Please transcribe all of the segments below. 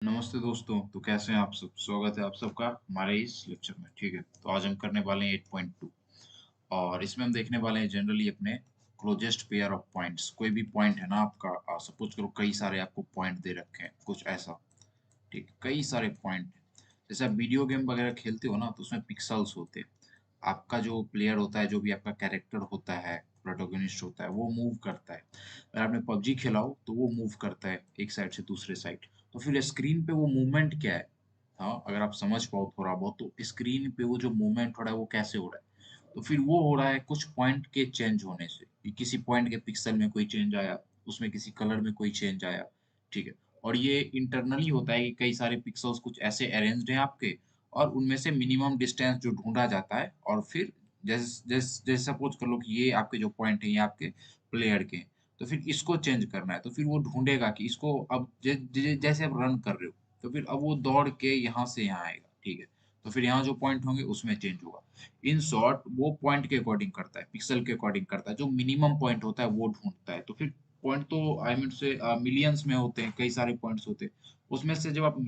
नमस्ते दोस्तों, तो कैसे हैं आप सब? स्वागत है आप सबका हमारे इस लेक्चर में। ठीक है, तो आज हम करने वाले हैं 8.2 और इसमें हम देखने वाले हैं जनरली अपने क्लोजेस्ट पेयर ऑफ पॉइंट्स। कोई भी पॉइंट है ना आपका, सपोज करो कई सारे आपको पॉइंट दे रखे हैं, कुछ ऐसा। ठीक, कई सारे पॉइंट। जैसे आप वीडियो गेम वगैरह खेलते हो ना, तो उसमें पिक्सल्स होते हैं। आपका जो प्लेयर होता है, जो भी आपका कैरेक्टर होता है, प्रोटोगनिस्ट होता है, वो मूव करता है। अगर आपने पबजी खेला हो तो वो मूव करता है एक साइड से दूसरे साइड। तो फिर स्क्रीन पे वो मूवमेंट क्या है? हाँ, अगर आप समझ पाओ थोड़ा बहुत, तो स्क्रीन पे वो जो मूवमेंट हो रहा है वो कैसे हो रहा है? तो फिर वो हो रहा है कुछ पॉइंट के चेंज होने से, कि किसी पॉइंट के पिक्सल में कोई चेंज आया, उसमें किसी कलर में कोई चेंज आया। ठीक है, और ये इंटरनली होता है कि कई सारे पिक्सल्स कुछ ऐसे अरेंज्ड हैं आपके, और उनमें से मिनिमम डिस्टेंस जो ढूंढा जाता है, और फिर जैसे सपोज कर लो कि ये आपके जो पॉइंट है ये आपके प्लेयर के हैं, तो फिर इसको चेंज करना है। तो फिर वो ढूंढेगा कि इसको अब जैसे आप रन कर रहे हो, तो फिर अब वो दौड़ के यहाँ से यहाँ आएगा। ठीक है, तो फिर यहाँ जो पॉइंट होंगे उसमें चेंज होगा। इन शॉर्ट वो पॉइंट के अकॉर्डिंग करता है, पिक्सल के अकॉर्डिंग करता है, जो मिनिमम पॉइंट होता है वो ढूंढता है। तो फिर पॉइंट तो आई मीन से मिलियंस में होते हैं, कई सारे पॉइंट्स होते हैं। उसमें से जब आप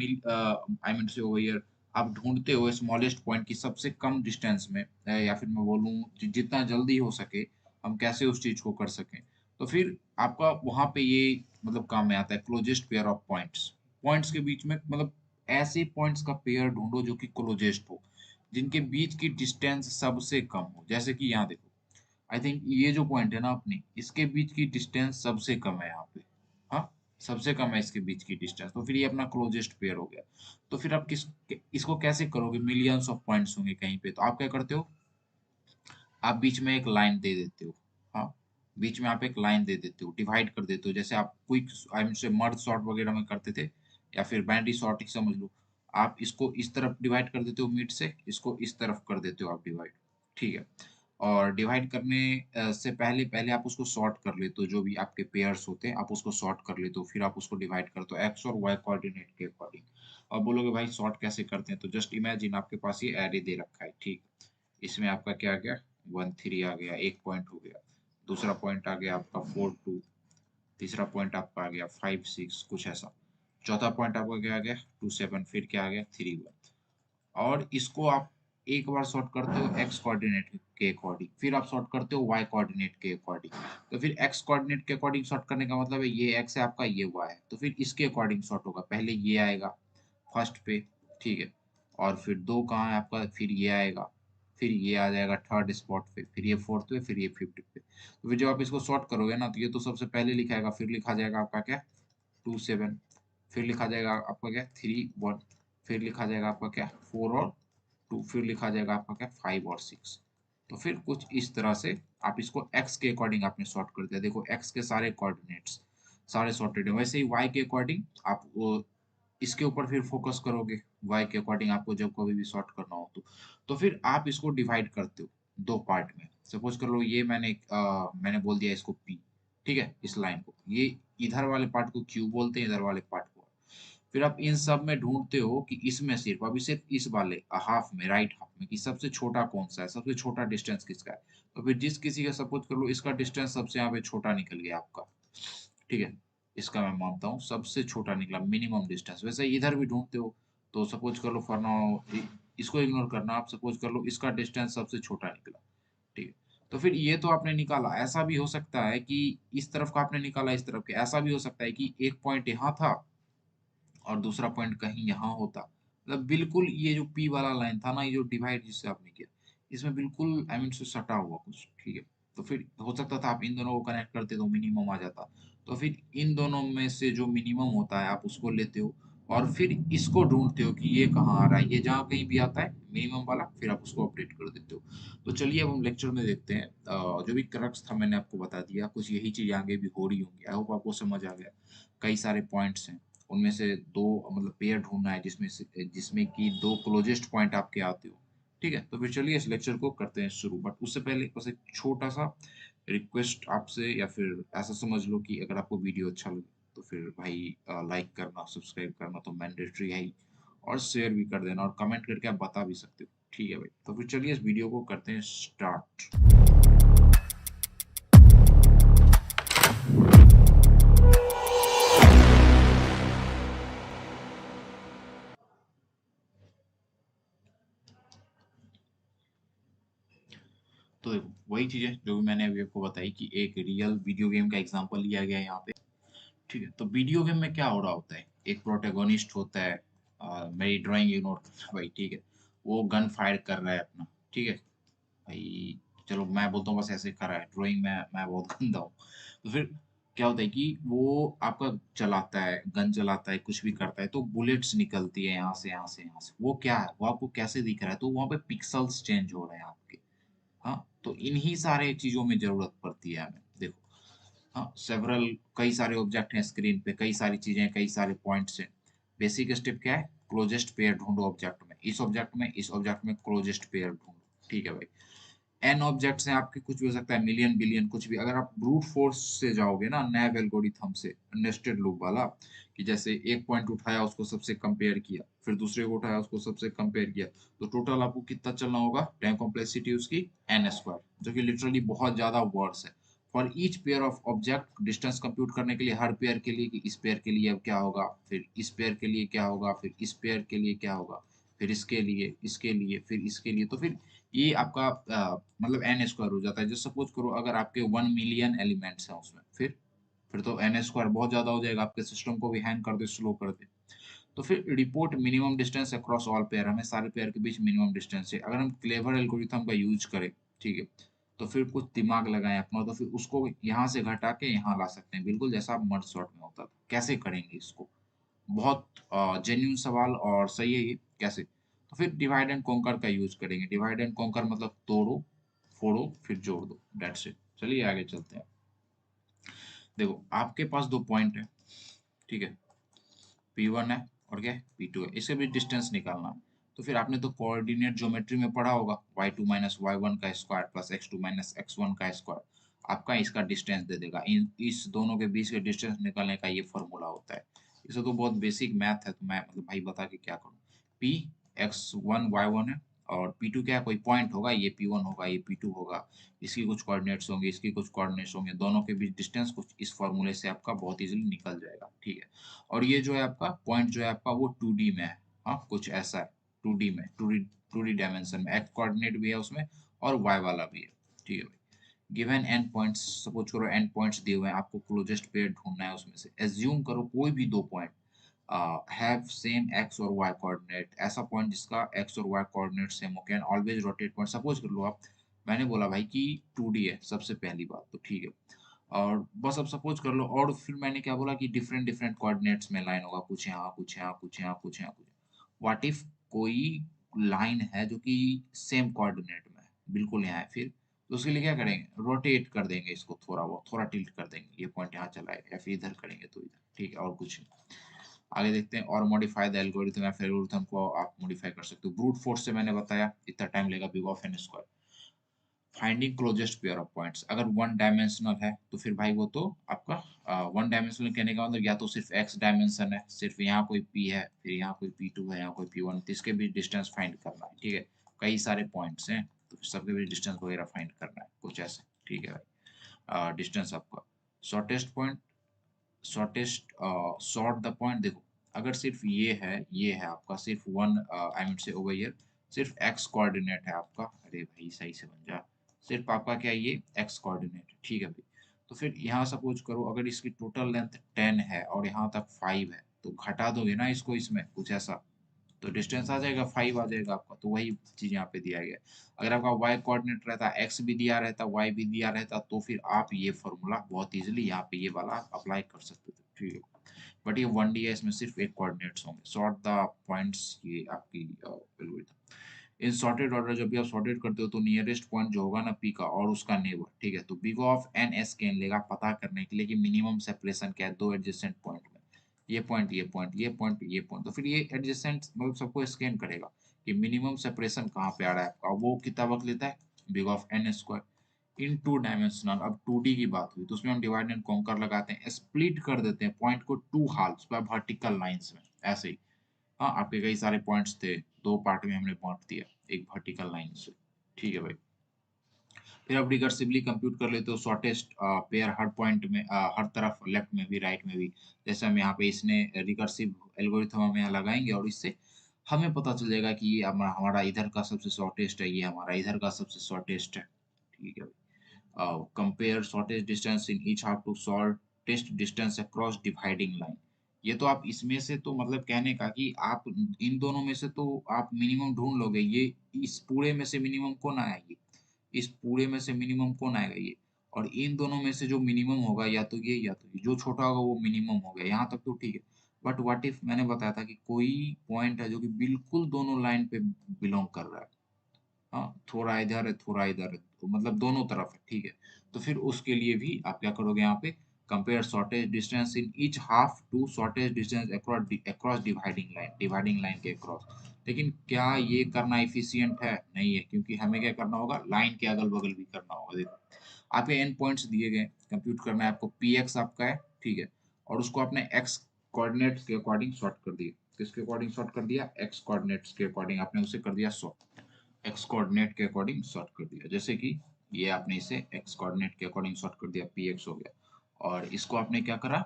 आई मीन से ओवर हियर आप ढूंढते हो स्मॉलेस्ट पॉइंट की सबसे कम डिस्टेंस में, या फिर मैं बोलूँ जितना जल्दी हो सके हम कैसे उस चीज को कर सकें। तो फिर आपका वहां पे ये मतलब काम में आता है closest pair of points. Points के बीच में मतलब ऐसे पॉइंट्स का पेयर ढूंढो जो कि क्लोजेस्ट हो, जिनके बीच की डिस्टेंस सबसे कम हो। जैसे कि यहाँ देखो, आई थिंक ये जो पॉइंट है ना अपनी, इसके बीच की डिस्टेंस सबसे कम है यहाँ पे। हाँ, सबसे कम है इसके बीच की डिस्टेंस, तो फिर ये अपना क्लोजेस्ट पेयर हो गया। तो फिर आप इसको कैसे करोगे? मिलियंस ऑफ पॉइंट्स होंगे कहीं पे, तो आप क्या करते हो, आप बीच में एक लाइन दे देते हो। हाँ, बीच में आप एक लाइन दे देते हो, डिवाइड कर देते हो, जैसे आप क्विक आई मीन से मर्ज शॉट वगैरह में करते थे, या फिर बाइनरी शॉट ही समझ लो। आप इसको इस तरफ डिवाइड कर देते हो मिड से, इसको इस तरफ कर देते हो आप डिवाइड। ठीक है, और डिवाइड करने से पहले पहले आप उसको सॉर्ट कर लेते हो, जो भी आपके पेयर्स होते हैं आप उसको सॉर्ट कर लेते हो, फिर आप उसको डिवाइड करते हो एक्स और वाई कोऑर्डिनेट के अकॉर्डिंग। और बोलोगे भाई सॉर्ट कैसे करते हैं? तो जस्ट इमेजिन आपके पास ये एरे दे रखा है। ठीक, इसमें आपका क्या आ गया, 1 3 आ गया, एक पॉइंट हो गया। दूसरा पॉइंट आ गया आपका 4 2। तीसरा पॉइंट आपका आ गया 5 6, कुछ ऐसा। चौथा पॉइंट आपका क्या आ गया, 2 7। फिर क्या आ गया, 3 1। और इसको आप एक बार सॉर्ट करते हो एक्स कोऑर्डिनेट के अकॉर्डिंग, फिर आप सॉर्ट करते हो वाई कोऑर्डिनेट के अकॉर्डिंग। तो फिर एक्स कोऑर्डिनेट के अकॉर्डिंग सॉर्ट करने का मतलब है ये एक्स है आपका, ये वाई है, तो फिर इसके अकॉर्डिंग सॉर्ट होगा। पहले ये आएगा फर्स्ट पे। ठीक है, और फिर दो कहाँ है आपका, फिर ये आएगा, फिर ये आ जाएगा थर्ड स्पॉट पे, फिर ये फोर्थ पे, फिर ये फिफ्थ पे। तो फिर जब आप इसको सॉर्ट करोगे ना, तो ये तो सबसे पहले लिखा जाएगा, फिर लिखा जाएगा आपका क्या, 2 7। फिर लिखा जाएगा आपका क्या, 3 1। फिर लिखा जाएगा आपका क्या, 4 और 2। फिर लिखा जाएगा आपका क्या, 5 और 6। तो फिर कुछ इस तरह से आप इसको x के अकॉर्डिंग आपने सॉर्ट कर दिया। देखो x के सारे कोऑर्डिनेट्स सारे सॉर्टेड है। वैसे ही y के अकॉर्डिंग आप वो इसके ऊपर फिर फोकस करोगे, y के अकॉर्डिंग आपको जब कभी भी सॉर्ट करना हो तो फिर आप इसको डिवाइड करते हो दो पार्ट में। सपोज कर लो ये मैंने बोल दिया इसको p। ठीक है, इस लाइन को, ये इधर वाले पार्ट को q बोलते हैं, इधर वाले पार्ट को। फिर आप इन सब में ढूंढते हो कि इसमें सिर्फ अभी सिर्फ इस वाले हाफ में, राइट हाफ में, कि सबसे छोटा कौन सा है, सबसे छोटा डिस्टेंस किसका है। तो फिर जिस किसी का सपोज कर लो इसका डिस्टेंस सबसे यहाँ पे छोटा निकल गया आपका। ठीक है, इसका मैं मानता हूँ सबसे छोटा निकला, मिनिमम डिस्टेंस। वैसे इधर भी ढूंढते हो, तो सपोज कर लो फॉर नाउ इसको इग्नोर करना, आप सपोज कर लो इसका डिस्टेंस सबसे छोटा निकला। ठीक है, तो फिर ये तो आपने निकाला। ऐसा भी हो सकता है कि इस तरफ का आपने निकाला, इस तरफ के। ऐसा भी हो सकता है कि एक पॉइंट यहाँ था और दूसरा पॉइंट कहीं यहाँ होता। मतलब बिल्कुल ये जो पी वाला लाइन था ना, ये जो डिवाइड जिससे आपने किया, इसमें बिल्कुल आई मीन से सटा हुआ कुछ। ठीक है, तो फिर हो सकता था आप इन दोनों को कनेक्ट करते तो मिनिमम आ जाता। तो फिर इन दोनों में से जो मिनिमम होता है आप उसको लेते हो, और फिर इसको ढूंढते हो कि ये कहाँ आ रहा है। ये जहाँ कहीं भी आता है मिनिमम वाला, फिर आप उसको अपडेट कर देते हो। तो चलिए अब हम लेक्चर में देखते हैं। जो भी क्रक्स था मैंने आपको बता दिया, कुछ यही चीज आगे भी हो रही होंगी। आई होप आपको समझ आ गया। कई सारे पॉइंट्स हैं, उनमें से दो मतलब पेयर ढूंढना है जिसमें कि दो क्लोजेस्ट पॉइंट आपके आते हो। ठीक है, तो फिर चलिए इस लेक्चर को करते हैं शुरू। बट उससे पहले बस एक छोटा सा रिक्वेस्ट आपसे, या फिर ऐसा समझ लो कि अगर आपको वीडियो अच्छा लगे तो फिर भाई लाइक करना, सब्सक्राइब करना तो मैंडेटरी है ही, और शेयर भी कर देना, और कमेंट करके आप बता भी सकते हो। ठीक है भाई, तो फिर चलिए इस वीडियो को करते हैं स्टार्ट। तो देखो वही चीज़ है जो भी मैंने अभी आपको बताई कि एक रियल वीडियो गेम का एग्जांपल लिया गया है यहाँ पे। ठीक है, तो वीडियो गेम में क्या हो रहा होता है, एक प्रोटैगनिस्ट होता है, मेरी ड्राइंग इग्नोर करना भाई, ठीक है, वो गन फायर कर रहा है अपना, ठीक है भाई, चलो मैं बोलता हूँ बस ऐसे कर रहा है, ड्राइंग में मैं बहुत गंदा हूँ। तो फिर क्या होता है कि वो आपका चलाता है, गन चलाता है, कुछ भी करता है, तो बुलेट्स निकलती है यहाँ से यहाँ से यहाँ से, वो क्या है, वो आपको कैसे दिख रहा है, तो वहाँ पे पिक्सल्स चेंज हो रहे हैं आपके। हाँ, तो इन्हीं सारे चीजों में जरूरत पड़ती है हमें, देखो। हाँ, सेवरल कई सारे ऑब्जेक्ट हैं स्क्रीन पे, कई सारी चीजें, कई सारे पॉइंट्स हैं। बेसिक स्टेप क्या है, क्लोजेस्ट पेयर ढूंढो ऑब्जेक्ट में, इस ऑब्जेक्ट में, इस ऑब्जेक्ट में क्लोजेस्ट पेयर ढूंढो, ठीक है भाई। एन ऑब्जेक्ट्स हैं आपके, कुछ भी हो सकता है, मिलियन बिलियन कुछ भी। अगर आप ब्रूट फोर्स से जाओगे ना, नैव एल्गोरिथम से, नेस्टेड लूप वाला, कि जैसे एक पॉइंट उठाया उसको सबसे कंपेयर किया, फिर दूसरे को उठाया उसको सबसे कंपेयर किया, तो टोटल आपको कितना चलना होगा, टाइम कॉम्प्लेक्सिटी उसकी एन स्क्वायर, जो कि लिटरली बहुत ज्यादा वर्ड्स है। For each pair of object distance compute करने के लिए, हर पेयर के लिए, कि इस पेयर के लिए अब क्या होगा, फिर इस पेयर के लिए क्या होगा, फिर इस पेयर के लिए क्या होगा, फिर इसके लिए, इसके लिए, फिर इसके लिए, तो फिर ये आपका मतलब एन स्क्वायर हो जाता है। जो सपोज करो अगर आपके 1 मिलियन एलिमेंट्स हैं उसमें, फिर तो एन स्क्वायर बहुत ज्यादा हो जाएगा, आपके सिस्टम को भी हैंग कर दे, स्लो कर दे। तो फिर report minimum distance across all pair, हमें सारे पेयर के बीच मिनिमम डिस्टेंस है। अगर हम क्लेवर एल्गोरिथम का यूज करें, ठीक है, तो फिर कुछ दिमाग लगाएं अपना, तो फिर उसको यहाँ से घटा के यहाँ ला सकते हैं, बिल्कुल जैसा मर्ज सॉर्ट में होता था। कैसे करेंगे इसको, बहुत जेन्यून सवाल और सही है ये, कैसे। तो फिर डिवाइड एंड कॉन्कर का यूज करेंगे। डिवाइड एंड कॉन्कर मतलब तोड़ो, फोड़ो, फिर जोड़ दो, दैट्स इट। चलिए आगे चलते हैं। देखो आपके पास दो पॉइंट है, ठीक है, P1 है और क्या है, P2 है, इसके बीच डिस्टेंस निकालना है। तो फिर आपने तो कोऑर्डिनेट ज्योमेट्री में पढ़ा होगा, y2 माइनस y1 का square plus x2 minus x1 का स्क्वायर आपका इसका डिस्टेंस दे देगा। इन इस दोनों के बीच के डिस्टेंस निकालने का ये फॉर्मूला होता है। इसे तो बहुत बेसिक मैथ है, तो मैं मतलब भाई बता के क्या करूँ। P x1 y1 है, और P2 क्या है, कोई पॉइंट होगा, ये P1 होगा, ये P2 होगा, इसकी कुछ कोऑर्डिनेट्स होंगे, इसकी कुछ कोऑर्डिनेट्स होंगे, दोनों के बीच डिस्टेंस कुछ इस फॉर्मूले से आपका बहुत इजीली निकल जाएगा, ठीक है। और ये जो है आपका पॉइंट जो है आपका वो 2D में है। हाँ, कुछ ऐसा है, 2D में, 2D डायमेंशन में, एक्स कोऑर्डिनेट भी है उसमें और वाई वाला भी है, ठीक है भाई। गिवन एन पॉइंट्स, सपोज करो एन पॉइंट्स दिए हुए हैं, आपको क्लोजेस्ट पेयर ढूंढना है उसमें से। एज्यूम करो कोई भी दो पॉइंट हैव सेम एक्स और वाई कोऑर्डिनेट, ऐसा पॉइंट जिसका एक्स और वाई कोऑर्डिनेट सेम हो, can always rotate point. Suppose कर लो आप, मैंने बोला भाई कि 2D है सबसे पहली बात, तो ठीक है, और बस अब सपोज कर लो, और फिर मैंने क्या बोला कि डिफरेंट डिफरेंट कोऑर्डिनेट्स में लाइन होगा, कुछ यहाँ, कुछ यहाँ, कुछ यहाँ, कुछ यहाँ, कुछ। व्हाट इफ कोई लाइन है जो कि सेम कोऑर्डिनेट में है, बिल्कुल यहाँ है, फिर तो उसके लिए क्या करेंगे, रोटेट कर देंगे इसको, थोड़ा बहुत थोड़ा टिल्ट कर देंगे, ये पॉइंट यहाँ चला है, या फिर इधर करेंगे तो इधर, ठीक है, और कुछ नहीं। आगे देखते हैं, और मॉडिफाई द एल्गोरिथम, या फिर एल्गोरिथम को आप मॉडिफाई कर सकते हो। ब्रूट फोर्स से मैंने बताया इतना टाइम लेगा, big of N square. Finding closest pair of points, अगर वन डायमेंशनल है तो फिर भाई वो तो आपका वन डायमेंशनल कहने का मतलब या तो सिर्फ एक्स डायमेंशन है, सिर्फ यहाँ कोई पी है, फिर यहाँ कोई P2 है, यहाँ कोई P1, तो इसके बीच डिस्टेंस फाइंड करना है, ठीक है। कई सारे पॉइंट्स हैं, तो फिर सबके बीच डिस्टेंस वगैरह फाइंड करना है, कुछ ऐसे, ठीक है भाई। डिस्टेंस आपका shortest point, shortest short the point, देखो अगर सिर्फ ये है आपका सिर्फ वन, आई मीन से ओवर हियर, सिर्फ एक्स कोऑर्डिनेट है आपका, अरे भाई सही से बन जा, सिर्फ आपका क्या है, ये एक्स कोऑर्डिनेट, ठीक है भाई। तो फिर यहाँ सपोज करो अगर इसकी टोटल लेंथ 10 है और यहाँ तक 5 है, तो घटा दोगे ना इसको इसमें, कुछ ऐसा, तो डिस्टेंस आ जाएगा 5 आ जाएगा आपका, तो वही चीज यहाँ पे दिया गया है। अगर आपका वाई कोऑर्डिनेट रहता, एक्स भी दिया रहता, वाई भी दिया रहता, तो फिर आप ये फॉर्मूला बहुत इजीली यहाँ पे ये वाला अप्लाई कर सकते थे, ठीक है। बट ये 1D है, इसमें सिर्फ एक कोऑर्डिनेट्स होंगे, सॉर्ट द पॉइंट्स, ये आपकी एल्गोरिथम। इन सॉर्टेड ऑर्डर, जब भी आप सॉर्टेड करते हो तो नियरेस्ट पॉइंट जो होगा ना पी का और उसका नेबर, ठीक है, तो बिग ऑफ एन एस के लेगा पता करने के लिए कि मिनिमम सेपरेशन क्या है दो एडजेसेंट पॉइंट में, ये पॉइंट, ये पॉइंट, ये पॉइंट, ये पॉइंट, तो फिर ये एडजेसेंट मतलब सबको स्कैन करेगा कि मिनिमम सेपरेशन कहाँ पे आ रहा है आपका, वो कितना वक्त लेता है, big of N square in two dimensional. अब 2D की बात हुई तो उसमें हम डिवाइड एंड कॉन्कर लगाते हैं, स्प्लिट कर देते हैं पॉइंट को टू हाल्स पर वर्टिकल लाइंस में, ऐसे ही। हाँ, आपके कई सारे पॉइंट्स थे, दो पार्ट में हमने बांट दिया, एक वर्टिकल लाइन से, ठीक है भाई। फिर आप रिकर्सिवली कंप्यूट कर लेते हो शॉर्टेस्ट पेयर हर पॉइंट में, हर तरफ, लेफ्ट में भी राइट में भी। जैसे हम यहाँ पे इसने रिकर्सिव एल्गोरिथम हम यहाँ लगाएंगे और इससे हमें पता चल जाएगा कि ये हमारा हमारा इधर का सबसे शॉर्टेस्ट है, ये हमारा इधर का सबसे शॉर्टेस्ट है। ठीक है। Compare shortage distance in each half to shortest distance across dividing line. ये तो आप इसमें से तो मतलब कहने का कि आप इन दोनों में से तो आप मिनिमम ढूंढ लोगे। ये इस पूरे में से मिनिमम कौन आया, ये इस पूरे में से मिनिमम कौन आएगा, ये। और इन दोनों में से जो मिनिमम होगा या तो ये या तो ये, जो छोटा होगा वो मिनिमम हो गया। यहाँ तक तो ठीक है। बट व्हाट इफ मैंने बताया था कि कोई पॉइंट है जो कि बिल्कुल दोनों लाइन पे बिलोंग कर रहा है। हाँ, थोड़ा इधर है थोड़ा इधर है, तो मतलब दोनों तरफ है, ठीक है। तो फिर उसके लिए भी आप क्या करोगे, यहाँ पे compare shortage distance in each half to shortage distance across dividing line के अक्रॉस। लेकिन क्या ये करना एफिशिएंट है? नहीं है, क्योंकि हमें क्या करना होगा, लाइन के अगल बगल भी करना होगा। देखो आपके एंड पॉइंट्स दिए गए, कंप्यूट करना है आपको। पी एक्स आपका है, ठीक है, और उसको आपने एक्स कोऑर्डिनेट्स के अकॉर्डिंग सॉर्ट कर दिया। किसके अकॉर्डिंग सॉर्ट कर दिया? एक्स कोऑर्डिनेट्स के अकॉर्डिंग आपने उसे कर दिया सॉर्ट। एक्स कोऑर्डिनेट के अकॉर्डिंग सॉर्ट कर दिया, जैसे कि ये आपने इसे एक्स कोऑर्डिनेट के अकॉर्डिंग सॉर्ट कर दिया, पी एक्स हो गया। और इसको आपने क्या करा,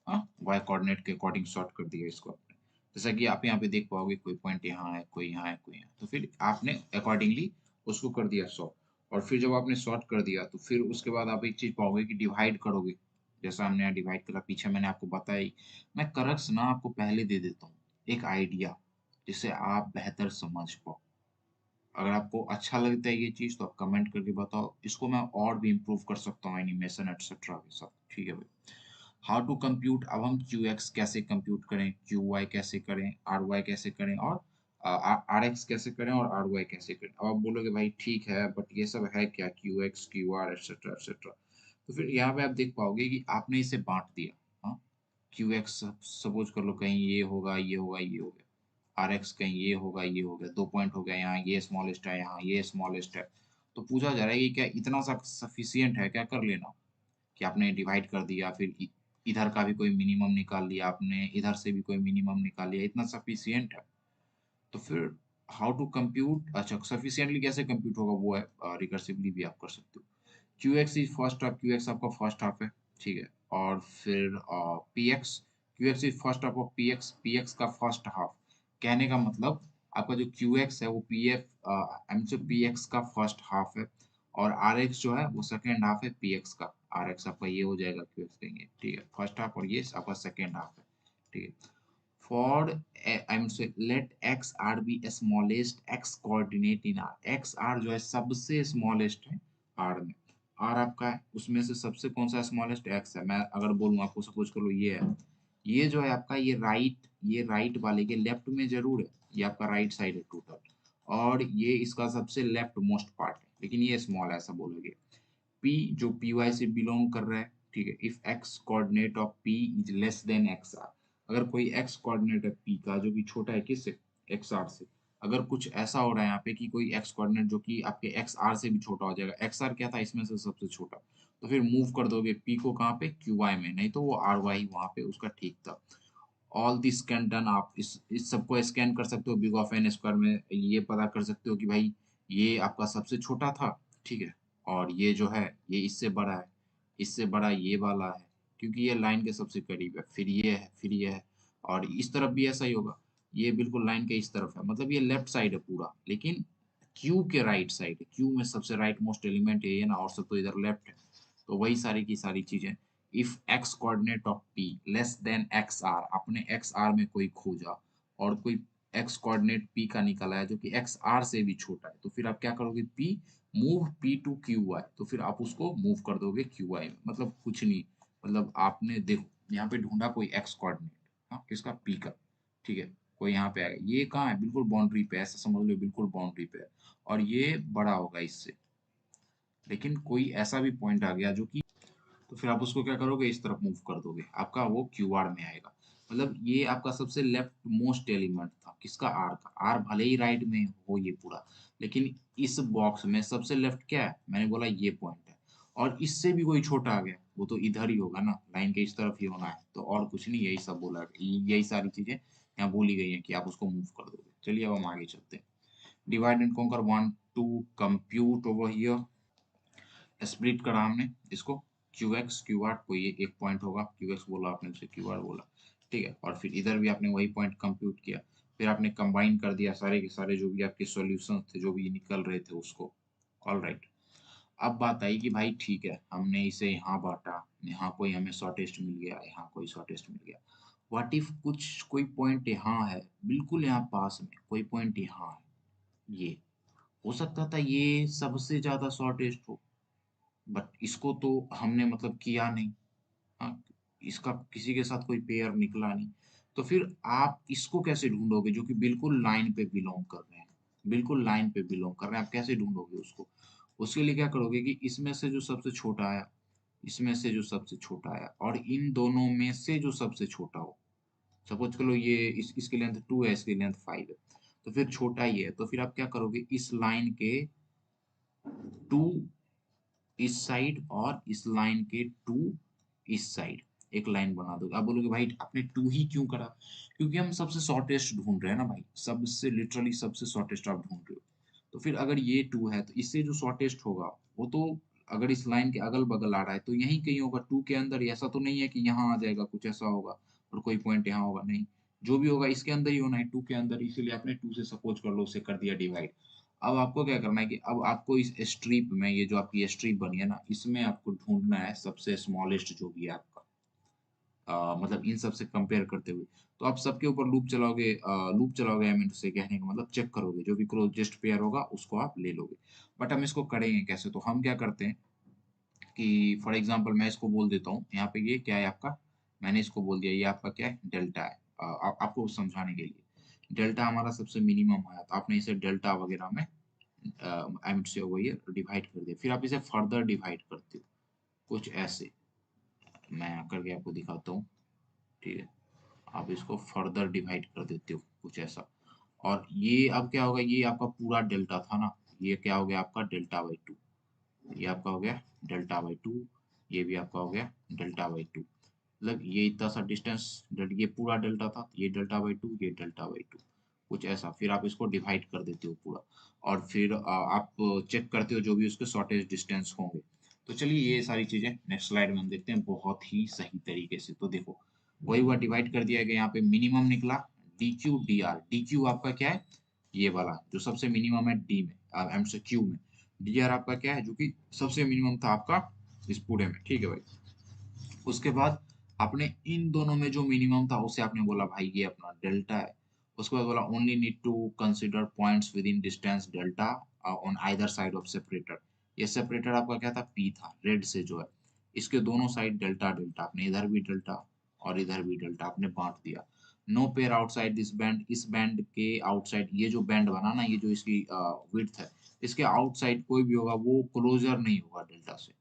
वाई कोऑर्डिनेट के अकॉर्डिंग सॉर्ट कर दिया इसको आपने। जैसा कि आप यहाँ पे देख पाओगे, कोई पॉइंट यहाँ है, कोई यहाँ है, कोई यहाँ, तो फिर आपने अकॉर्डिंगली उसको कर दिया सॉर्ट। और फिर जब आपने सॉर्ट कर दिया तो फिर उसके बाद आप एक चीज पाओगे कि डिवाइड करोगे। जैसा हमने यहाँ डिवाइड करा, पीछे मैंने आपको बताया ही। मैं करक्स ना आपको पहले दे देता हूँ, एक आइडिया, जिससे आप बेहतर समझ पाओ। अगर आपको अच्छा लगता है ये चीज तो आप कमेंट करके बताओ, इसको मैं और भी इम्प्रूव कर सकता हूँ एनिमेशन एक्सेट्रा के साथ, ठीक है भाई। हाउ टू कंप्यूट, अब हम क्यू एक्स कैसे कंप्यूट करें, क्यू वाई कैसे करें, आर वाई कैसे करें, और आर एक्स कैसे करें, और आर वाई कैसे करें। अब आप बोलोगे भाई ठीक है, बट ये सब है क्या, Q x Q R etcetera etcetera. तो फिर यहाँ पे आप देख पाओगे कि आपने इसे बांट दिया। हाँ, क्यू एक्स सपोज कर लो कहीं ये होगा, ये होगा, ये हो गया। आर एक्स कहीं ये होगा, ये हो गया, 2 पॉइंट हो गया, यहाँ ये स्मॉलेस्ट है, यहाँ ये स्मॉलेस्ट है। तो पूछा जा रहा है कि क्या इतना सा सफिशियंट है क्या कर लेना, कि आपने डिवाइड कर दिया, फिर इधर का भी कोई मिनिमम निकाल लिया आपने, इधर से भी कोई मिनिमम निकाल लिया, इतना सफिशियंट है? तो फिर हाउ टू कंप्यूट, अच्छा सफिशियंटली कैसे कंप्यूट होगा वो है, रिकर्सिवली भी आप कर सकते हो। Q x is first half, Q x आपका फर्स्ट हाफ है, ठीक है। और फिर P x, Q x is first half of P x का फर्स्ट हाफ। कहने का मतलब आपका जो क्यू एक्स है वो पी एफ एम से पी एक्स का फर्स्ट हाफ है। और आर एक्स जो है वो सेकेंड हाफ है पी एक्स का। आर एक्स आपका ये हो जाएगा, क्यू एक्स देंगे, ठीक है, फर्स्ट हाफ, और ये आपका सेकेंड हाफ है, ठीक है। For I'm sorry, let XR be smallest X coordinate in R. XR जो है सबसे स्मॉलेस्ट है R में। R आपका है, उसमें से सबसे कौन सा स्मॉलेस्ट X है। मैं अगर बोलूँ आपको, सपोज कर लो ये है, ये जो है आपका, ये राइट वाले के लेफ्ट में जरूर है, ये आपका राइट साइड है टोटल, और ये इसका सबसे लेफ्ट मोस्ट पार्ट है, लेकिन ये स्मॉल है ऐसा बोलोगे। P जो पी वाई से बिलोंग कर रहा है, ठीक है। If X coordinate of P is less than X R, अगर कोई एक्स कोऑर्डिनेट है P का जो कि छोटा है किससे, एक्स आर से, अगर कुछ ऐसा हो रहा है यहाँ पे कि कोई एक्स कोऑर्डिनेट जो कि आपके एक्स आर से भी छोटा हो जाएगा, एक्स आर क्या था इसमें से सबसे छोटा, तो फिर मूव कर दोगे P को कहाँ पे, क्यू वाई में, नहीं तो वो आर वाई वहां पे उसका ठीक था। ऑल दिस कैन डन, आप इस सबको स्कैन कर सकते हो बिग ऑफ एन स्क्वायर में, ये पता कर सकते हो कि भाई ये आपका सबसे छोटा था, ठीक है, और ये जो है ये इससे बड़ा है, इससे बड़ा ये वाला है, क्योंकि ये लाइन के सबसे करीब है, फिर ये है, फिर ये है, और इस तरफ भी ऐसा ही होगा, ये बिल्कुल लाइन के इस तरफ है, मतलब ये लेफ्ट साइड है पूरा, लेकिन क्यू के राइट साइड है, क्यू में सबसे राइट मोस्ट एलिमेंट है ये ना, और सब तो इधर लेफ्ट है। तो वही सारी की सारी चीजें। If X coordinate of P less than X R, आपने एक्स आर में कोई खोजा और कोई एक्स कोऑर्डिनेट पी का निकला है जो कि एक्स आर से भी छोटा है, तो फिर आप क्या करोगे, P move P to Q Y, तो फिर आप उसको मूव कर दोगे क्यू वाई में, मतलब कुछ नहीं, मतलब आपने देखो यहाँ पे ढूंढा कोई एक्स कोऑर्डिनेट, हाँ किसका, पी का, ठीक है, कोई यहाँ पे आएगा, ये कहाँ है, बिल्कुल बाउंड्री पे, ऐसा समझ लो बिल्कुल बाउंड्री पे है, और ये बड़ा होगा इससे। लेकिन कोई ऐसा भी पॉइंट आ गया जो कि, तो फिर आप उसको क्या करोगे, इस तरफ मूव कर दोगे, आपका वो क्यू आर में आएगा। मतलब ये आपका सबसे लेफ्ट मोस्ट एलिमेंट था किसका, आर का। आर भले ही राइट में हो ये पूरा, लेकिन इस बॉक्स में सबसे लेफ्ट क्या है, मैंने बोला ये पॉइंट है, और इससे भी कोई छोटा आ गया वो तो इधर ही होगा ना, लाइन के इस तरफ ही होना है, तो और कुछ नहीं, यही सब बोला है, यही सारी चीजें यहाँ बोली गई हैं कि आप उसको मूव कर दोगे। चलिए अब हम आगे चलते हैं। Divide and conquer, want to compute over here, split करा हमने इसको, क्यू एक्स क्यू आर, कोई एक पॉइंट होगा, क्यू एक्स बोला आपने, उसे क्यू आर बोला, ठीक है, और फिर इधर भी आपने वही पॉइंट कंप्यूट किया, फिर आपने कंबाइन कर दिया सारे के सारे जो भी आपके सॉल्यूशन थे जो भी निकल रहे थे उसको, ऑल राइट। अब बात आई कि भाई ठीक है, हमने इसे यहाँ बांटा, यहाँ कोई हमें शॉर्टेस्ट मिल गया, यहाँ कोई शॉर्टेस्ट मिल गया। व्हाट इफ कुछ कोई पॉइंट यहाँ है, बिल्कुल यहाँ पास में कोई पॉइंट यहाँ है, ये हो सकता था ये सबसे ज्यादा शॉर्टेस्ट हो, बट इसको तो हमने मतलब किया नहीं। हाँ, इसका किसी के साथ कोई पेयर निकला नहीं। तो फिर आप इसको कैसे ढूंढोगे जो कि बिल्कुल लाइन पे बिलोंग कर रहे हैं, बिल्कुल लाइन पे बिलोंग कर रहे हैं, आप कैसे ढूंढोगे उसको? उसके लिए क्या करोगे कि इसमें से जो सबसे छोटा आया, इसमें से जो सबसे छोटा आया, और इन दोनों में से जो सबसे छोटा हो, सपोज करो ये इसकी लेंथ 2 है, इसकी लेंथ 5 है, तो फिर छोटा ही है, तो फिर आप क्या करोगे, इस लाइन के 2 इस साइड और इस लाइन के 2 इस साइड एक लाइन बना दो। आप बोलोगे भाई आपने 2 ही क्यों करा? क्योंकि हम सबसे शॉर्टेस्ट ढूंढ रहे हैं ना भाई, सबसे लिटरली सबसे शॉर्टेस्ट आप ढूंढ रहे हो। तो फिर अगर ये 2 है तो इससे जो शॉर्टेस्ट होगा वो तो अगर इस लाइन के अगल बगल आ रहा है तो यहीं कहीं होगा 2 के अंदर ही। ऐसा तो नहीं है कि यहाँ आ जाएगा, कुछ ऐसा होगा और कोई पॉइंट यहाँ होगा, नहीं, जो भी होगा इसके अंदर ही होना है, 2 के अंदर। इसीलिए आपने 2 से सपोज कर लो उसे कर दिया डिवाइड। अब आपको क्या करना है कि अब आपको इस स्ट्रिप में, ये जो आपकी स्ट्रिप बनी है ना, इसमें आपको ढूंढना है सबसे स्मॉलेस्ट जो भी है आपका, मतलब इन सब से कंपेयर करते हुए। तो आप सबके ऊपर लूप चलाओगे, लूप चलाओगे, आई मीन से कहने का मतलब चेक करोगे, जो भी क्लोजेस्ट पेयर होगा उसको आप ले लोगे। बट हम इसको करेंगे कैसे? तो हम क्या करते हैं कि फॉर एग्जांपल मैं इसको बोल देता हूँ, यहाँ पे ये क्या है आपका, मैंने इसको बोल दिया ये आपका क्या है, डेल्टा है। आपको समझाने के लिए, डेल्टा हमारा सबसे मिनिमम आया, तो आपने इसे डेल्टा वगैरह में आई मीन से वही डिवाइड कर दिया। फिर आप इसे फर्दर डिवाइड करते हो कुछ ऐसे, मैं करके आपको दिखाता हूँ, ठीक है। आप इसको फर्दर डिवाइड कर देते हो कुछ ऐसा, और ये अब क्या होगा, ये आपका पूरा डेल्टा था ना, ये क्या हो गया आपका डेल्टा बाई 2, ये आपका हो गया डेल्टा बाई 2, ये भी आपका हो गया डेल्टा बाई 2। मतलब ये इतना सा डिस्टेंस, ये पूरा डेल्टा था, ये डेल्टा बाई 2, ये डेल्टा बाई 2, कुछ ऐसा। फिर आप इसको डिवाइड कर देते हो पूरा, और फिर आप चेक करते हो जो भी उसके शॉर्टेज डिस्टेंस होंगे। तो चलिए ये सारी चीजें नेक्स्ट स्लाइड में हम देखते हैं बहुत ही सही तरीके से। तो देखो वही हुआ, डिवाइड कर दिया गया, यहाँ पे मिनिमम निकला D Q D R. D Q आपका क्या है, ये वाला जो सबसे मिनिमम है डी में, एम से क्यू में। डी आर आपका क्या है, जो कि सबसे मिनिमम था आपका इस पूरे में, ठीक है भाई। उसके बाद आपने इन दोनों में जो मिनिमम था उसे आपने बोला भाई ये अपना डेल्टा है। उसके बाद बोला only need to consider points within distance delta on either side of separator. ये सेपरेटर आपका क्या था, पी था, रेड से जो है, इसके दोनों साइड डेल्टा डेल्टा, आपने इधर भी डेल्टा और इधर भी डेल्टा आपने बांट दिया। No pair outside this band, इस बैंड के आउटसाइड, ये जो बैंड बना ना, ये जो इसकी विड्थ है, इसके आउटसाइड कोई भी होगा वो क्लोजर नहीं होगा डेल्टा से।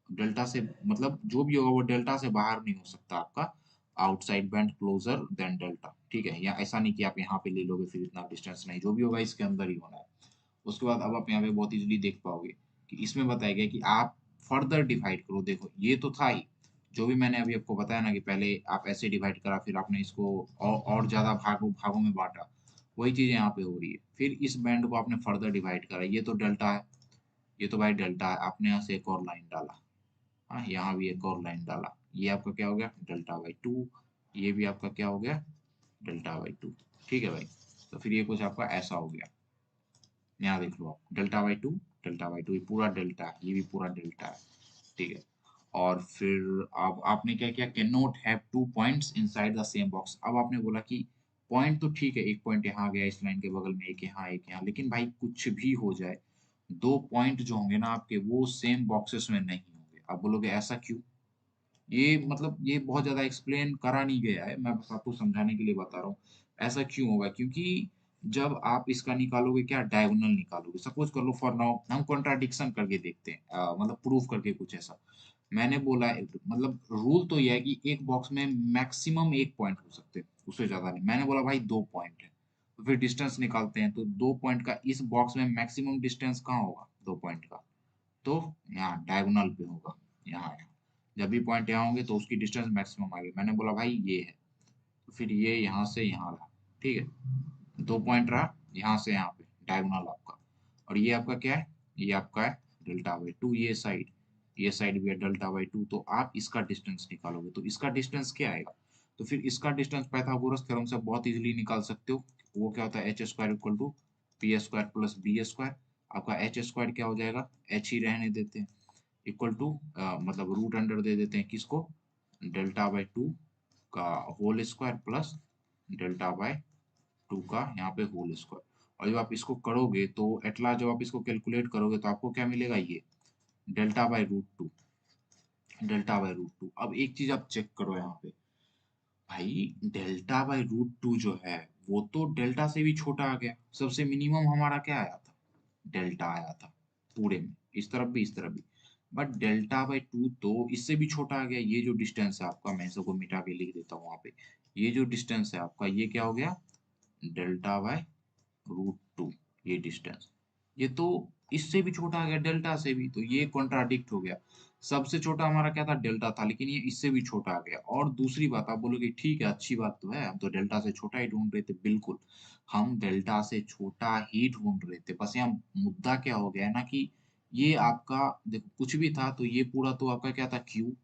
डेल्टा से मतलब जो भी होगा वो डेल्टा से बाहर नहीं हो सकता आपका, outside band closure then delta, ठीक है। या ऐसा नहीं कि आप यहाँ पे ले लोगे फिर इतना डिस्टेंस नहीं, जो भी होगा इसके अंदर ही होना है। उसके बाद अब आप यहाँ पे बहुत इजीली देख पाओगे कि इसमें बताया गया कि आप फर्दर डिवाइड करो। देखो ये तो था ही, जो भी मैंने अभी आपको बताया ना कि पहले आप ऐसे डिवाइड करा, फिर आपने इसको और ज्यादा भागों भागों में बांटा, वही चीज यहाँ पे हो रही है। फिर इस बैंड को आपने फर्दर डिवाइड करा, ये तो डेल्टा है, ये तो भाई डेल्टा है, आपने यहाँ से एक और लाइन डाला, हाँ यहाँ भी एक और लाइन डाला, ये आपका क्या हो गया डेल्टा बाई 2, ये भी आपका क्या हो गया डेल्टा बाई 2, ठीक है भाई। तो फिर ये कुछ आपका ऐसा हो गया, यहाँ देख लो आप, डेल्टा बाई 2, डेल्टा बाई 2, ये पूरा डेल्टा है, ये भी पूरा डेल्टा है, ठीक है। और फिर अब आपने क्या किया, can not have two points inside the same box. अब आपने बोला कि पॉइंट तो ठीक है, एक पॉइंट यहाँ आ गया इस लाइन के बगल में, एक यहाँ एक यहाँ, लेकिन भाई कुछ भी हो जाए, दो पॉइंट जो होंगे ना आपके वो सेम बॉक्सेस में नहीं होंगे। आप बोलोगे ऐसा क्यों? ये मतलब ये बहुत ज्यादा एक्सप्लेन करा नहीं गया है, मैं बस आपको समझाने के लिए बता रहा हूँ ऐसा क्यों होगा। क्योंकि जब आप इसका निकालोगे क्या, डायगोनल निकालोगे, सपोज कर लो फॉर नाउ हम कॉन्ट्राडिक्शन करके देखते हैं, मतलब प्रूफ करके कुछ ऐसा। मैंने बोला मतलब रूल तो यह है कि एक बॉक्स में मैक्सिमम एक पॉइंट हो सकते हैं, उससे ज्यादा नहीं। मैंने बोला भाई दो पॉइंट है, तो फिर डिस्टेंस निकालते हैं, तो दो पॉइंट का इस बॉक्स में मैक्सिमम डिस्टेंस कहाँ होगा दो पॉइंट का, तो यहाँ डायगोनल पे होगा, यहाँ यहाँ जब भी पॉइंट यहाँ होंगे तो उसकी डिस्टेंस मैक्सिमम आएगी। मैंने बोला भाई ये है, तो फिर ये यहाँ से यहाँ रहा, ठीक है, दो पॉइंट रहा यहाँ से यहाँ पे डायगोनल आपका। और ये आपका क्या है, ये आपका है डेल्टा बाई 2, ये साइड भी है डेल्टा बाई 2, तो आप इसका डिस्टेंस निकालोगे तो इसका डिस्टेंस क्या आएगा? तो फिर इसका डिस्टेंस पाइथागोरस थ्योरम से बहुत इजीली निकाल सकते हो। वो क्या होता है, H square equal to P square plus B square. आपका एच स्क्वायर क्या हो जाएगा, एच ही रहने देते हैं, इक्वल टू मतलब रूट अंडर दे देते हैं किसको, डेल्टा बाई टू का whole square plus delta by two का यहाँ पे होल स्क्वायर। और जब आप इसको करोगे तो एटलास जब आप इसको कैलकुलेट करोगे तो आपको क्या मिलेगा, ये delta by root two, delta by root two. अब एक चीज आप चेक करो यहाँ पे, भाई डेल्टा बाई रूट टू जो है वो तो डेल्टा से भी छोटा आ गया, सबसे मिनिमम हमारा क्या आया था, डेल्टा आया था पूरे में, इस तरफ भी इस तरफ भी। बट डेल्टा बाई टू तो इससे भी छोटा आ गया, ये जो डिस्टेंस है आपका, मैं इसको मिटा के लिख देता हूँ वहां पे, ये जो डिस्टेंस है आपका ये क्या हो गया, डेल्टा बाय रूट टू, ये डिस्टेंस, ये तो इससे भी छोटा आ गया डेल्टा से भी, तो ये कॉन्ट्राडिक्ट हो गया। सबसे छोटा हमारा क्या था, डेल्टा था, लेकिन ये इससे भी छोटा आ गया। और दूसरी बात आप बोलोगे ठीक है अच्छी बात तो है, हम तो डेल्टा से छोटा ही ढूंढ रहे थे, बिल्कुल हम डेल्टा से छोटा ही ढूंढ रहे थे, बस यहाँ मुद्दा क्या हो गया है ना कि ये आपका देखो कुछ भी था तो ये पूरा तो आपका क्या था क्यू,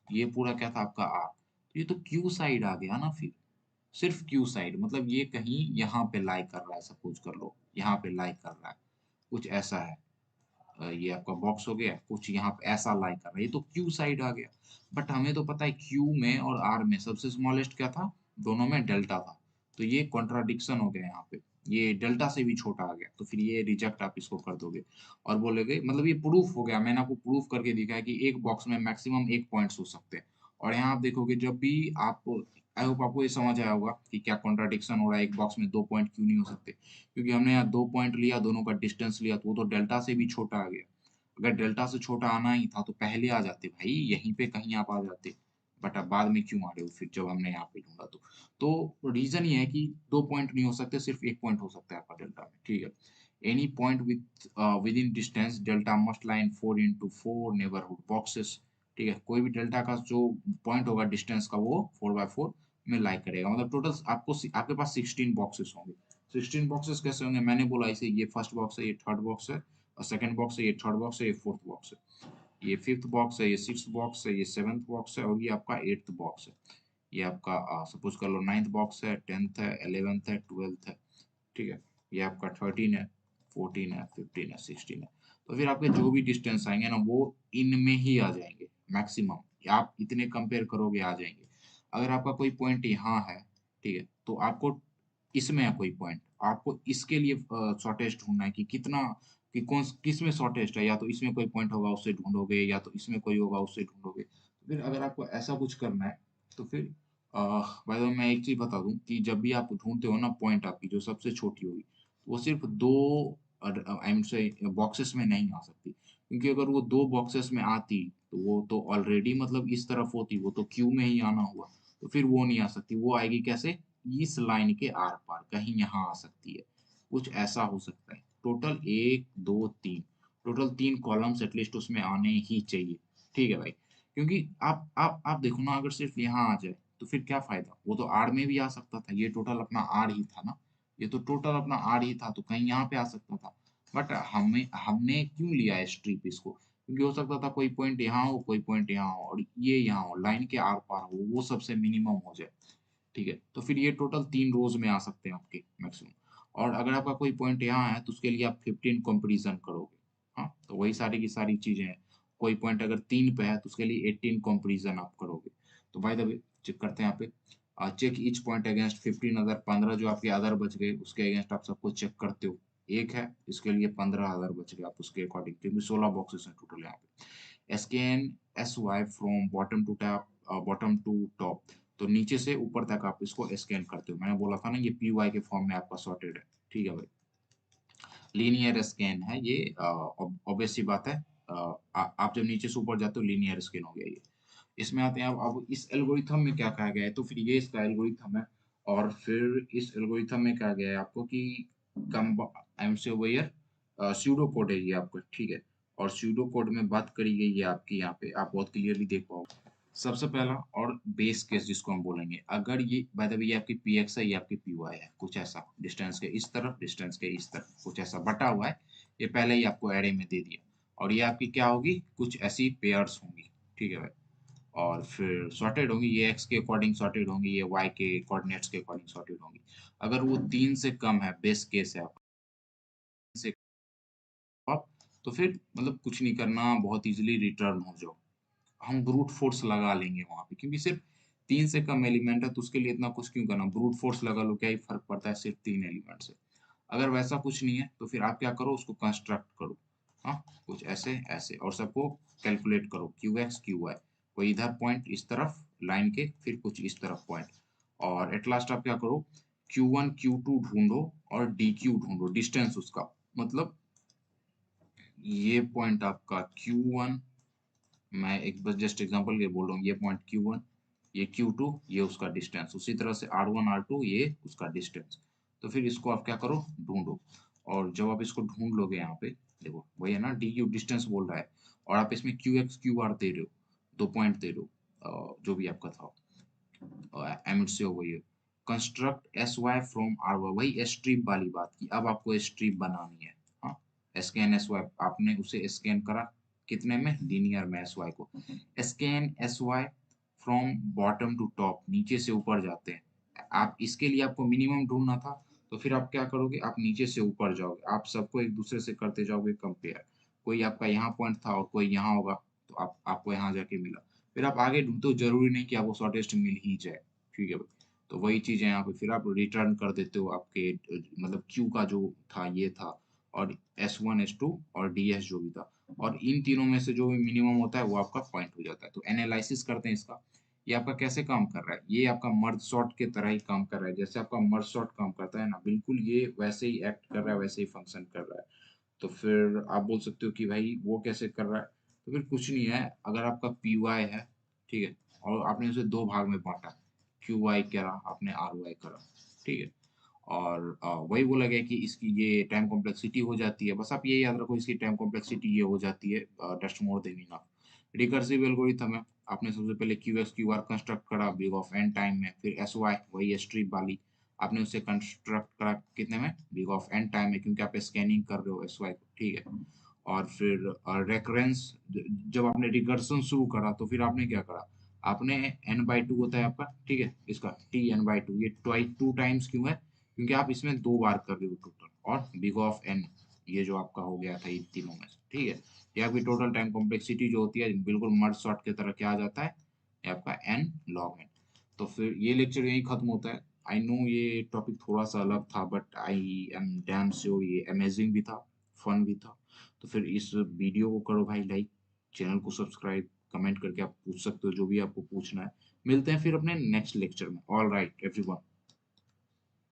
ये पूरा क्या था आपका आर, तो ये तो क्यू साइड आ गया ना फिर, सिर्फ क्यू साइड, मतलब ये कहीं यहाँ पे लाई कर रहा है, सपोज कर लो यहाँ पे लाई कर रहा है, कुछ ऐसा है। ये आपका बॉक्स हो गया, कुछ यहाँ पे ऐसा लाई कर रहा है, ये तो क्यू साइड आ गया। बट हमें तो पता है क्यू में और आर में सबसे स्मॉलेस्ट क्या था, दोनों में डेल्टा था, तो ये कॉन्ट्राडिक्शन हो गया यहाँ पे, ये डेल्टा से भी छोटा आ गया, तो फिर ये रिजेक्ट आप इसको कर दोगे और बोलोगे, मतलब ये प्रूफ हो गया, मैंने आपको प्रूफ करके दिखाया कि एक बॉक्स में मैक्सिमम एक पॉइंट्स हो सकते हैं। और यहाँ आप देखोगे जब भी आप, आई होप आपको ये समझ आया होगा कि क्या कॉन्ट्राडिक्शन हो रहा है, एक बॉक्स में दो पॉइंट क्यों नहीं हो सकते, क्योंकि हमने यहाँ दो पॉइंट लिया, दोनों का डिस्टेंस लिया, तो वो तो डेल्टा से भी छोटा आ गया। अगर डेल्टा से छोटा आना ही था तो पहले आ जाते भाई, यहीं पे कहीं आप आ जाते, बट अब बाद में क्यों आ रहे हो फिर जब हमने यहाँ पे ढूंढा तो रीजन ये है कि दो पॉइंट नहीं हो सकते, सिर्फ एक पॉइंट हो सकता है आपका डेल्टा में, ठीक है। Any point with in distance delta must line 4 into 4 neighbourhood boxes, ठीक है, कोई भी डेल्टा का जो पॉइंट होगा डिस्टेंस का वो 4 by 4 में लाई करेगा, मतलब टोटल आपको आपके पास 16 बॉक्सेस होंगे। 16 बॉक्सेस कैसे होंगे, मैंने बोला इसे, ये फर्स्ट बॉक्स है, ये थर्ड बॉक्स है, और सेकंड बॉक्स है, ये थर्ड बॉक्स है, ये फोर्थ बॉक्स है, ये फिफ्थ बॉक्स है, ये सिक्स्थ बॉक्स है, ये सेवंथ बॉक्स है, और ये आपका एट्थ बॉक्स है। ये आपका सपोज कर लो नाइन्थ बॉक्स है, टेंथ है, 11th है, 12th है, ठीक है। ये आपका 13 है, 14 है, 15 है, 16 है। तो फिर आपके जो भी डिस्टेंस आएंगे ना वो इनमें ही आ जाएंगे मैक्सिमम, आप इतने कंपेयर करोगे आ जाएंगे। अगर आपका कोई पॉइंट यहाँ है, ठीक है, तो आपको इसमें है कोई पॉइंट, आपको इसके लिए शॉर्टेज ढूंढना है कि कितना, कि कौन किस में शॉर्टेस्ट है, या तो इसमें कोई पॉइंट होगा उससे ढूंढोगे, या तो इसमें कोई होगा उससे ढूंढोगे। तो फिर अगर आपको ऐसा कुछ करना है तो फिर बाय द वे मैं एक चीज बता दूं कि जब भी आप ढूंढते हो ना पॉइंट आपकी जो सबसे छोटी होगी, तो वो सिर्फ दो आई मीन से बॉक्सेस में नहीं आ सकती, क्योंकि अगर वो दो बॉक्सेस में आती तो वो तो ऑलरेडी मतलब इस तरफ होती, वो तो क्यू में ही आना हुआ, तो फिर वो नहीं आ सकती, वो आएगी कैसे, इस लाइन के आर पार कहीं यहाँ आ सकती है, कुछ ऐसा हो सकता है। टोटल एक दो तीन, टोटल तीन कॉलम्स एटलीस्ट उसमें आने ही चाहिए, ठीक है भाई। क्योंकि आप देखो ना, अगर सिर्फ यहाँ आ जाए तो फिर क्या फायदा, वो तो आर में भी आ सकता था, ये टोटल अपना आर ही था ना, ये तो टोटल अपना आर ही था, तो कहीं यहाँ पे आ सकता था। बट हमें हमने क्यों लिया है स्ट्रिप इसको, क्योंकि हो सकता था कोई पॉइंट यहाँ हो, कोई पॉइंट यहाँ हो, और ये यहाँ हो, लाइन के आर पार हो, वो सबसे मिनिमम हो जाए, ठीक है। तो फिर ये टोटल तीन रोज में आ सकते हैं आपके मैक्सिमम। और अगर आपका कोई पॉइंट यहाँ है तो उसके लिए आप 15 कंपेरिजन करोगे, हाँ, तो वही सारी की सारी चीजें हैं। कोई पॉइंट अगर तीन पे है तो उसके लिए 18 कंपेरिजन आप करोगे। तो बाय द वे चेक करते हैं यहाँ पे, check each point against 15 other, 15 जो आपके अदर बच गए उसके अगेंस्ट आप सबको चेक करते हो, एक है इसके लिए 15 अदर बच गए, आप उसके अकॉर्डिंग, क्योंकि 16 बॉक्सेस हैं टोटल यहाँ पे। Scan S Y from bottom to top, bottom to top, तो नीचे से ऊपर तक आप इसको स्कैन करते हो, मैंने बोला था ना ये पी वाई के फॉर्म में आपका सॉर्टेड है, ठीक है भाई। लीनियर स्कैन है ये, ऑब्वियस सी बात है, आप जब नीचे से ऊपर जाते हो लीनियर स्कैन हो गया ये। इसमें आते हैं अब इस एल्गोरिथम में क्या कहा गया है, तो फिर ये इसका एल्गोरिथम है। और फिर इस एल्गोरिथम में कहा गया है आपको कि कम आई एम से वेयर स्यूडो कोड है ये आपका, ठीक है। और स्यूडो कोड में बात करी गई है आपकी, यहाँ पे आप बहुत क्लियरली देख पाओगे। सबसे पहला और बेस केस जिसको हम बोलेंगे, अगर ये बाय द वे ये आपकी पी एक्स है, ये आपकी पी वाई है, कुछ ऐसा डिस्टेंस के इस तरफ, डिस्टेंस के इस तरफ कुछ ऐसा बटा हुआ है, ये पहले ही आपको एरे में दे दिया। और ये आपकी क्या होगी, कुछ ऐसी पेयर्स होंगी, ठीक है भाई। और फिर सॉर्टेड होंगी, ये एक्स के अकॉर्डिंग सॉर्टेड होंगी, ये वाई के कोऑर्डिनेट्स के अकॉर्डिंग सॉर्टेड होंगी। अगर वो तीन से कम है, बेस केस है आपका, तो फिर मतलब कुछ नहीं करना, बहुत इजीली रिटर्न हो जाओ। हम ब्रूट फोर्स लगा लेंगे वहां पे, क्योंकि सिर्फ 3 से कम एलिमेंट है तो उसके लिए इतना कुछ क्यों करना, ब्रूट फोर्स लगा लो, क्या ही फर्क पड़ता है सिर्फ 3 एलिमेंट से। अगर वैसा कुछ नहीं है तो फिर आप क्या करो, उसको कंस्ट्रक्ट करो। हाँ, कुछ ऐसे ऐसे, और सबको कैलकुलेट करो, क्यू एक्स क्यू वाई, कोई इधर पॉइंट इस तरफ लाइन के, फिर कुछ इस तरफ पॉइंट, और एट लास्ट आप क्या करो, Q1 Q2 ढूंढो और DQ ढूंढो, डिस्टेंस उसका, मतलब ये पॉइंट आपका Q1, मैं एक बस जस्ट एग्जांपल के बोल रहा हूँ, ये पॉइंट Q1, ये Q2, ये उसका डिस्टेंस, उसी तरह से R1 R2 ये उसका डिस्टेंस। तो फिर इसको आप क्या करो, ढूंढो, और जब आप इसको ढूंढ लोगे यहाँ पे, देखो वही है ना, DQ डिस्टेंस बोल रहा है, और आप इसमें QX QR दे रहे हो, 2 पॉइंट दे रहे हो, जो भी आपका था, एमिट से हो वही है। कंस्ट्रक्ट SY फ्रॉम R1, वही स्ट्रिप वाली बात की, अब आपको स्ट्रिप बनानी है। हाँ, स्कैन SY, आपने उसे स्कैन करा कितने में, लीनियर में, SY को। Scan SY from bottom to top, नीचे से ऊपर जाते हैं आप, इसके लिए आपको मिनिमम ढूंढना था, तो फिर आप क्या करोगे, आप नीचे से ऊपर जाओगे, आप सबको एक दूसरे से करते जाओगे कंपेयर, कोई आपका यहाँ पॉइंट था और कोई यहाँ होगा, तो आपको यहाँ जाके मिला, फिर आप आगे ढूंढते हो, जरूरी नहीं कि आपको शॉर्टेस्ट मिल ही जाए। ठीक है भाई, तो वही चीज है यहाँ पे, फिर आप रिटर्न कर देते हो आपके मतलब क्यू का जो था ये था, और S1 S2 और DS जो भी था, और इन तीनों में से जो भी मिनिमम होता है वो आपका पॉइंट हो जाता है। तो एनालिसिस करते हैं इसका, ये आपका कैसे काम कर रहा है, ये आपका मर्ज सॉर्ट के तरह ही काम कर रहा है, जैसे आपका मर्ज सॉर्ट काम करता है ना, बिल्कुल ये वैसे ही एक्ट कर रहा है, वैसे ही फंक्शन कर रहा है। तो फिर आप बोल सकते हो कि भाई वो कैसे कर रहा है, तो फिर कुछ नहीं है, अगर आपका PY है, ठीक है, और आपने उसे 2 भाग में बांटा, QY करा आपने, RY करा, ठीक है, और वही बोला गया कि इसकी ये टाइम कॉम्प्लेक्सिटी हो जाती है, बस आप ये याद रखो, इसकी टाइम कॉम्प्लेक्सिटी ये हो जाती है just more than enough. Recursive algorithm है, आपने सबसे पहले QX QR कंस्ट्रक्ट करा बिग ऑफ एन टाइम में, फिर SY वही स्ट्रिप वाली, आपने उसे कंस्ट्रक्ट करा कितने में, बिग ऑफ एन टाइम में, क्योंकि आप स्कैनिंग कर रहे हो SY को, ठीक है। और फिर रेकरेंस, जब आपने रिकर्सन शुरू करा तो फिर आपने क्या करा, आपने N/2 होता है आपका, ठीक है, इसका TN/2, ये ट्वाइस 2 टाइम्स क्यों है, क्योंकि आप इसमें 2 बार कर रहे हो टोटल, और बिग ऑफ एन, ये जो आपका हो गया था इन तीनों में से, ठीक है। ये आपकी टोटल टाइम कॉम्प्लेक्सिटी जो होती है, बिल्कुल मर्ज सॉर्ट की तरह क्या आ जाता है, ये आपका n log n। तो फिर ये लेक्चर यही खत्म होता है। आई नो ये टॉपिक थोड़ा सा अलग था, but I am damn sure ये अमेजिंग भी था, फन भी था। तो फिर इस वीडियो को करो भाई लाइक, चैनल को सब्सक्राइब, कमेंट करके आप पूछ सकते हो जो भी आपको पूछना है। मिलते हैं फिर अपने नेक्स्ट लेक्चर में। All right everyone.